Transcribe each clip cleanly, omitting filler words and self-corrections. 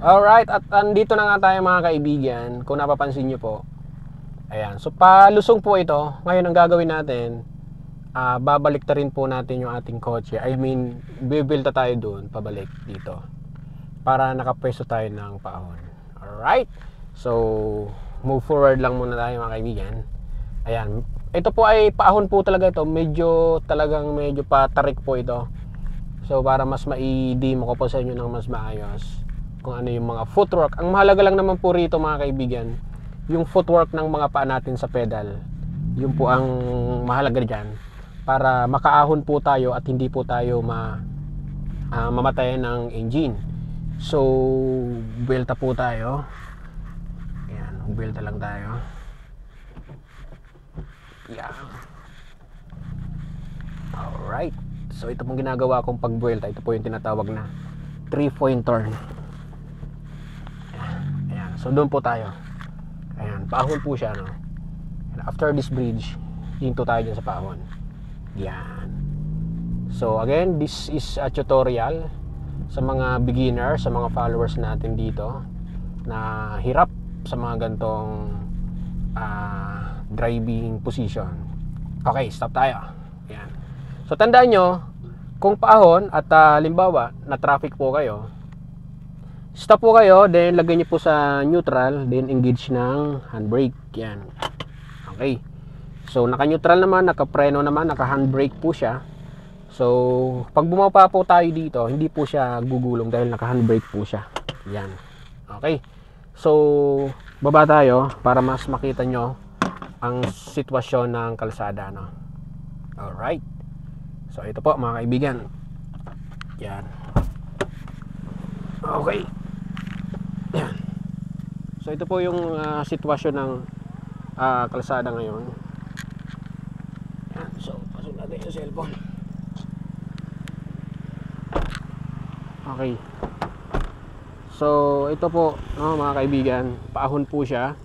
Alright, at andito na nga tayo mga kaibigan. Kung napapansin nyo po, ayan, so palusong po ito. Ngayon ang gagawin natin, babalik ta rin po natin yung ating kotse. I mean, bibilta tayo doon, pabalik dito, para nakapwesto tayo ng paahon. Alright, so move forward lang muna tayo mga kaibigan. Ayan, ito po ay paahon po talaga ito. Medyo patarik po ito. So para mas ma-demo ko po sa inyo ng mas maayos kung ano yung mga footwork. Ang mahalaga lang naman po rito mga kaibigan, yung footwork ng mga paa natin sa pedal. Yun po ang mahalaga dyan, para makaahon po tayo at hindi po tayo mamatayan ng engine. So buelta po tayo. Ayan, buelta lang tayo. Yan. Alright, so ito pong ginagawa kong pagbuelta. Ito po yung tinatawag na 3-point turn. Ayan, so doon po tayo. Ayan, paahon po siya, no? And after this bridge, hinto tayo dyan sa paahon. Yan. So again, this is a tutorial sa mga beginner, sa mga followers natin dito na hirap sa mga gantong driving position. Okay, stop tayo. Ayan. So tandaan nyo, kung paahon at halimbawa na traffic po kayo, stop po kayo, then lagay nyo po sa neutral, then engage ng handbrake. Yan. Okay. So naka-neutral naman, naka-preno naman, naka-handbrake po siya. So pag bumaba po tayo dito, hindi po siya gugulong dahil naka-handbrake po siya. Yan. Okay. So baba tayo para mas makita nyo ang sitwasyon ng kalsada, no? Alright. So ito po mga kaibigan. Yan. Okay. Yan. So ito po yung sitwasyon ng kalsada ngayon. Yan. So pasok natin yung cellphone. Okay. So ito po, no, mga kaibigan, paahon po siya.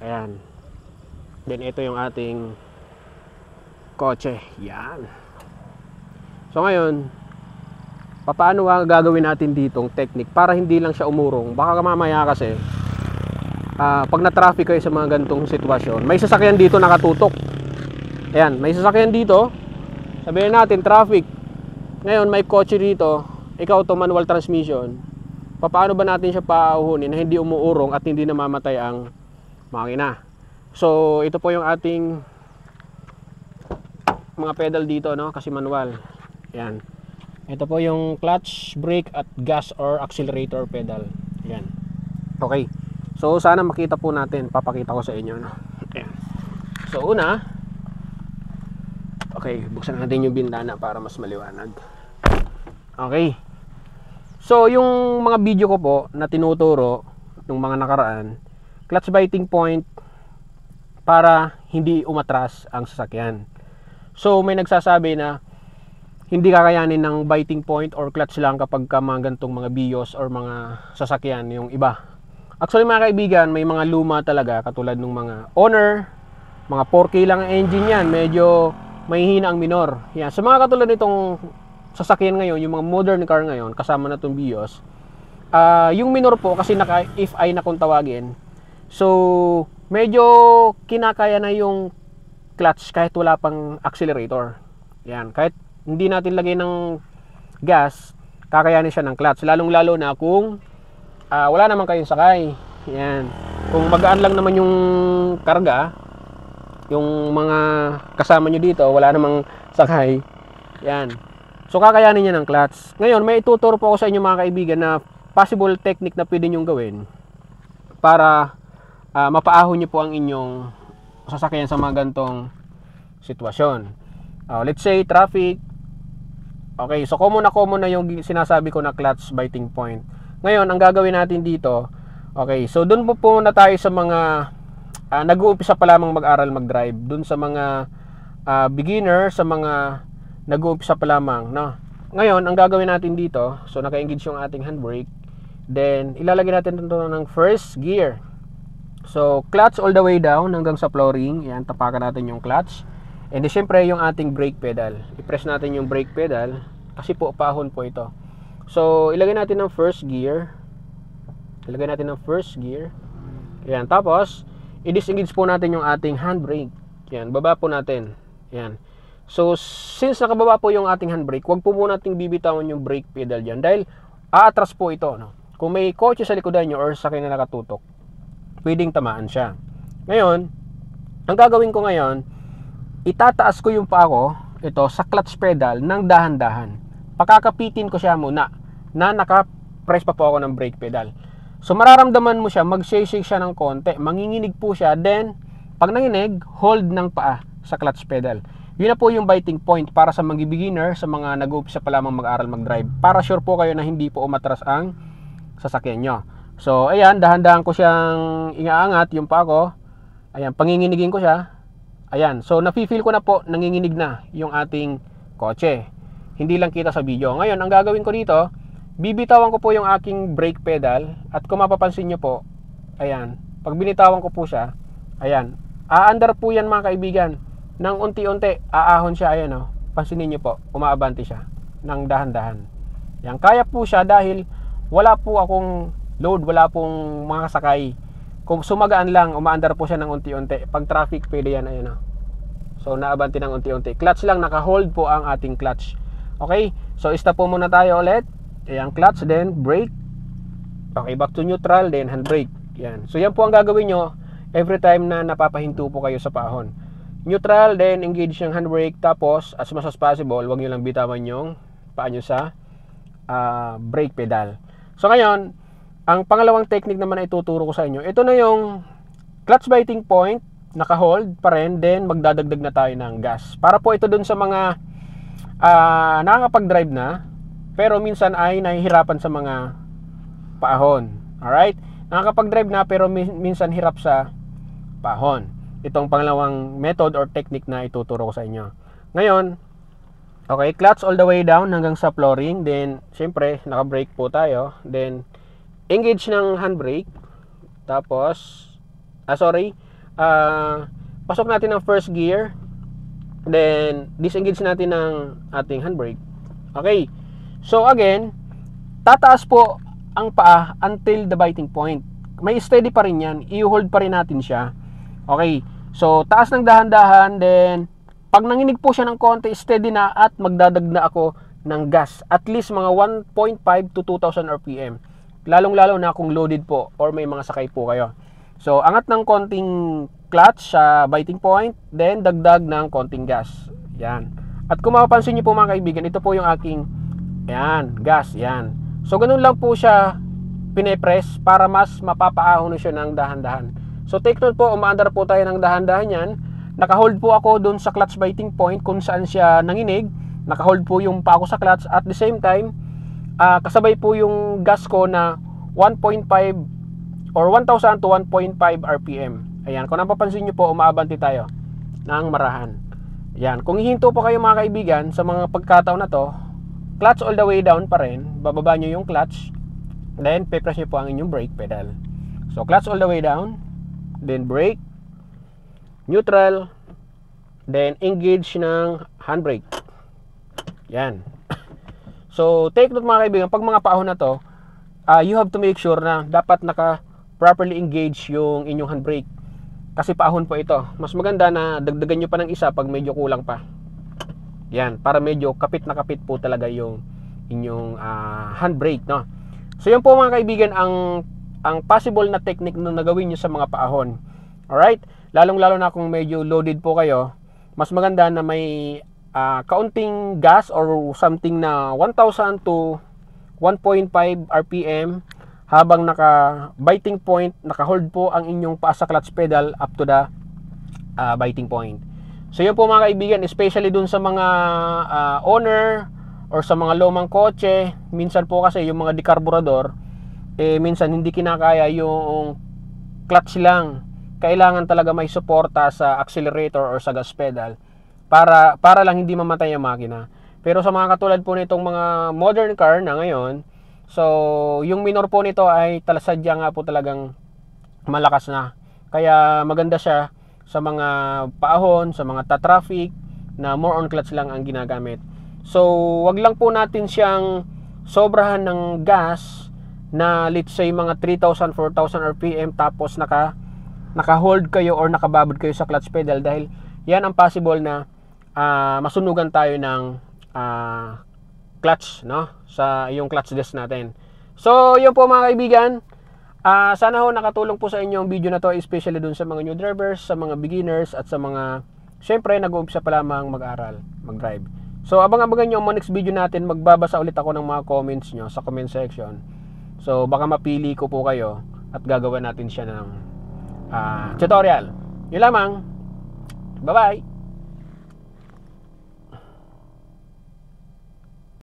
Ayan. Then ito yung ating kotse. Yan. So ngayon, paano gagawin natin ditong technique para hindi lang siya umurong? Baka mamaya kasi pag na-traffic kayo sa mga ganitong sitwasyon, may sasakyan dito nakatutok. Ayan, may sasakyan dito. Sabihin natin traffic. Ngayon may kotse dito, ikaw to manual transmission. Paano ba natin siya pauhunin na hindi umuurong at hindi namamatay ang makina? So ito po yung ating mga pedal dito, no, kasi manual. Yan. Ito po yung clutch, brake at gas or accelerator pedal. Yan. Okay. So sana makita po natin, papakita ko sa inyo, no. Ayan. So una, okay, buksan natin yung bintana para mas maliwanag. Okay. So yung mga video ko po na tinuturo ng mga nakaraan, clutch biting point para hindi umatras ang sasakyan. So may nagsasabi na hindi kakayanin ng biting point or clutch lang kapag mga gantong mga bios or mga sasakyan yung iba. Actually mga kaibigan, may mga luma talaga katulad ng mga Honor, mga 4K lang ang engine yan, medyo mahihina ang minor. Yan. So mga katulad nitong sasakyan ngayon, yung mga modern car ngayon, kasama na itong bios, yung minor po kasi if I na kung tawagin, so medyo kinakaya na yung clutch kahit wala pang accelerator. Yan, kahit hindi natin lagay ng gas, kakayanin siya ng clutch. Lalong lalo na kung wala naman kayong sakay. Yan. Kung magaan lang naman yung karga, yung mga kasama nyo dito, wala namang sakay. Yan. So kakayanin niya ng clutch. Ngayon, may ituturo po ako sa inyo mga kaibigan na possible technique na pwede nyong gawin para mapaahon nyo po ang inyong sasakyan sa mga gantong sitwasyon. Let's say traffic. Okay, so common na yung sinasabi ko na clutch biting point. Ngayon, ang gagawin natin dito, okay, so doon po na tayo sa mga nag-uumpisa pa lamang mag-aral mag-drive. Doon sa mga beginner, sa mga nag-uumpisa pa lamang, no? Ngayon, ang gagawin natin dito, so naka-engage yung ating handbrake, then ilalagay natin ito ng first gear. So clutch all the way down hanggang sa flooring. Yan, tapakan natin yung clutch. And then syempre yung ating brake pedal, i-press natin yung brake pedal kasi po paahon po ito. So ilagay natin ng first gear. Ilagay natin ng first gear. Yan. Tapos, i-disengage po natin yung ating handbrake. Yan. Baba po natin. Yan. So, since nakababa po yung ating handbrake, huwag po muna nating bibitawan yung brake pedal dyan. Dahil, aatras po ito. No? Kung may kotse sa likodan nyo or sa akin na nakatutok, pwedeng tamaan siya. Ngayon, ang gagawin ko ngayon, itataas ko yung paa ko, ito, sa clutch pedal ng dahan-dahan. Pakakapitin ko siya muna na naka-press pa po ako ng brake pedal. So, mararamdaman mo siya, mag-shake siya ng konti. Manginginig po siya. Then, pag nanginig, hold ng paa sa clutch pedal. Yun na po yung biting point para sa mga beginner, sa mga nag-uumpisa pa lamang mag-aral mag-drive. Para sure po kayo na hindi po umatras ang sasakyan nyo. So, ayan, dahan-dahan ko siyang inaangat yung paa ko. Ayan, panginginigin ko siya. Ayan, so nafe-feel ko na po, nanginginig na yung ating kotse. Hindi lang kita sa video. Ngayon, ang gagawin ko dito, bibitawan ko po yung aking brake pedal. At kung mapapansin nyo po, ayan, pag binitawan ko po siya, ayan, aandar po yan mga kaibigan. Nang unti-unti, aahon siya, ayan o. Pansinin nyo po, umaabante siya ng dahan-dahan. Yan, kaya po siya dahil wala po akong load, wala pong mga kasakay. Kung sumagaan lang, umaandar po siya ng unti-unti. Pag traffic, pwede yan, ayan o. So, naabante ng unti-unti. Clutch lang, naka-hold po ang ating clutch. Okay, so stop po muna tayo ulit. Ayan, clutch, then brake. Okay, back to neutral, then handbrake. Yan. So, yan po ang gagawin nyo every time na napapahinto po kayo sa paahon. Neutral, then engage yung handbrake. Tapos, as much as possible, huwag nyo lang bitawan yung paa nyo sa brake pedal. So, ngayon, ang pangalawang technique naman na ituturo ko sa inyo, ito na yung clutch biting point, naka-hold pa rin, then magdadagdag na tayo ng gas. Para po ito dun sa mga nakakapag-drive na, pero minsan ay nahihirapan sa mga paahon. Alright? Nakakapag-drive na, pero minsan hirap sa paahon. Itong pangalawang method or technique na ituturo ko sa inyo. Ngayon, okay, clutch all the way down hanggang sa flooring, then, syempre, naka-brake po tayo, then, engage ng handbrake. Tapos pasok natin ng first gear. Then disengage natin ng ating handbrake. Okay. So again, tataas po ang paa until the biting point. May steady pa rin yan. I-hold pa rin natin siya. Okay. So taas ng dahan-dahan, then pag nanginig po siya ng konti, steady na at magdadag na ako ng gas. At least mga 1.5 to 2,000 RPM. Lalong-lalo na kung loaded po or may mga sakay po kayo. So, angat ng konting clutch sa biting point, then dagdag ng konting gas. Yan. At kung mapapansin nyo po mga kaibigan, ito po yung aking gas. Yan. So, ganun lang po siya pinipress para mas mapapaahon siya ng dahan-dahan. So, take note po, umaandar po tayo ng dahan-dahan yan. Naka-hold po ako dun sa clutch biting point kung saan siya nanginig. Naka-hold po yung pa ako sa clutch. At the same time, kasabay po yung gas ko na 1.5 or 1,000 to 1.5 RPM. Ayan, kung napapansin nyo po, umaabante tayo ng marahan. Ayan, kung hihinto po kayo mga kaibigan sa mga pagkataon na to, clutch all the way down pa rin, bababa nyo yung clutch, then pe-press nyo po ang inyong brake pedal. So, clutch all the way down, then brake, neutral, then engage ng handbrake. Yan. So, take note mga kaibigan, pag mga paahon na to, you have to make sure na dapat naka-properly engage yung inyong handbrake. Kasi paahon po ito. Mas maganda na dagdagan nyo pa ng isa pag medyo kulang pa. Yan, para medyo kapit na kapit po talaga yung inyong handbrake, no? So, yan po mga kaibigan ang possible na technique na nagawin nyo sa mga paahon. Alright? Lalong-lalo na kung medyo loaded po kayo, mas maganda na may kaunting gas or something na 1,000 to 1.5 RPM habang naka-biting point, naka-hold po ang inyong paa sa clutch pedal up to the biting point. So yun po mga kaibigan, especially dun sa mga owner or sa mga lumang kotse, minsan po kasi yung mga dekarburador, minsan hindi kinakaya yung clutch lang. Kailangan talaga may suporta sa accelerator or sa gas pedal para lang hindi mamatay ang makina. Pero sa mga katulad po nitong mga modern car na ngayon, so yung minor po nito ay talasadya nga po talagang malakas na. Kaya maganda siya sa mga paahon, sa mga traffic na more on clutch lang ang ginagamit. So wag lang po natin siyang sobrahan ng gas na let's say mga 3,000, 4,000 RPM tapos naka-hold kayo or nakababad kayo sa clutch pedal, dahil yan ang possible na masunugan tayo ng clutch, no, sa yung clutch disc natin. So yun po mga kaibigan, sana ho nakatulong po sa inyo ang video na to, especially dun sa mga new drivers, sa mga beginners, at sa mga syempre nag-uumpisa pa lamang mag-aral, mag-drive. So abang-abangan nyo ang next video natin. Magbabasa ulit ako ng mga comments nyo sa comment section. So baka mapili ko po kayo at gagawin natin siya ng tutorial. Yun lamang. Bye bye.